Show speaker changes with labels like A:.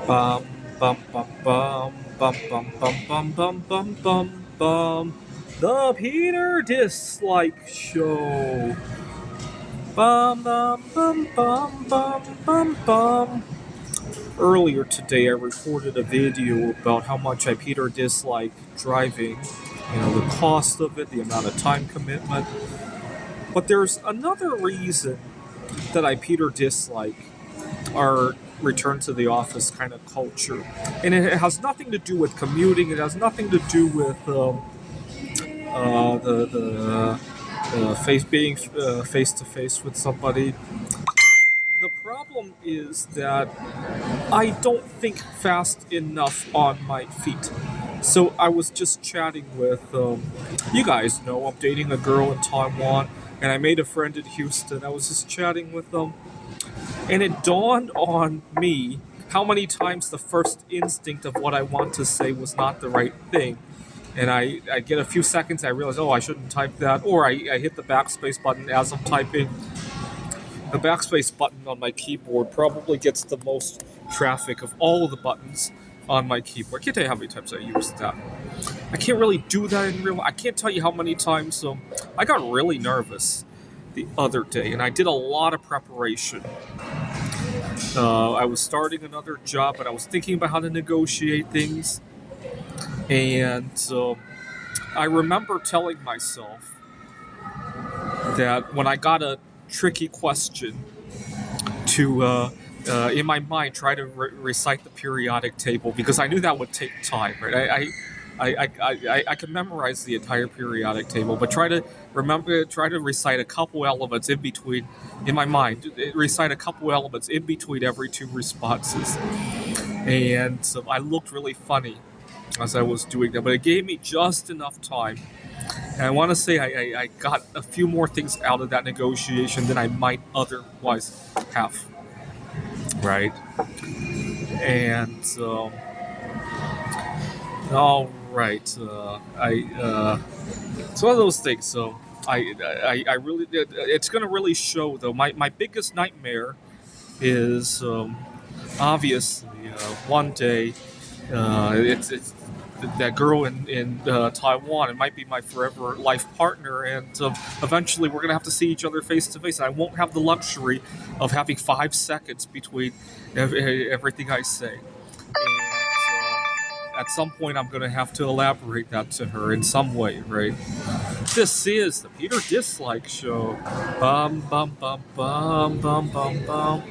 A: Bum bum bum bum bum bum bum bum bum bum bum bum. The Peter Dislike Show. Bum bum bum bum bum bum bum. Earlier today, I recorded a video about how much I Peter dislike driving. The cost of it, the amount of time commitment. But there's another reason that I Peter dislike our return to the office kind of culture, and it has nothing to do with commuting. It has nothing to do with the face being face to face with somebody. The problem is that I don't think fast enough on my feet. So I was just chatting with, you guys know, I'm dating a girl in Taiwan, and I made a friend in Houston. I was just chatting with them, and it dawned on me how many times the first instinct of what I want to say was not the right thing. And I get a few seconds, I realize, oh, I shouldn't type that. Or I hit the backspace button as I'm typing. The backspace button on my keyboard probably gets the most traffic of all of the buttons on my keyboard. I can't tell you how many times I used that. I can't really do that in real life. I can't tell you how many times I got really nervous the other day, and I did a lot of preparation. I was starting another job, but I was thinking about how to negotiate things. And I remember telling myself that when I got a tricky question, to, in my mind, try to recite the periodic table, because I knew that would take time, right? I can memorize the entire periodic table, but try to recite a couple elements in between, in my mind, recite a couple elements in between every two responses. And so I looked really funny as I was doing that, but it gave me just enough time. And I want to say I got a few more things out of that negotiation than I might otherwise have. Right? And all right, it's one of those things. So I really it's going to really show though. My biggest nightmare is obviously one day it's that girl in Taiwan. It might be my forever life partner, and eventually we're gonna have to see each other face to face. I won't have the luxury of having 5 seconds between everything I say. And at some point, I'm gonna have to elaborate that to her in some way, right? This is the Peter Dislike Show. Bum bum bum bum bum bum bum.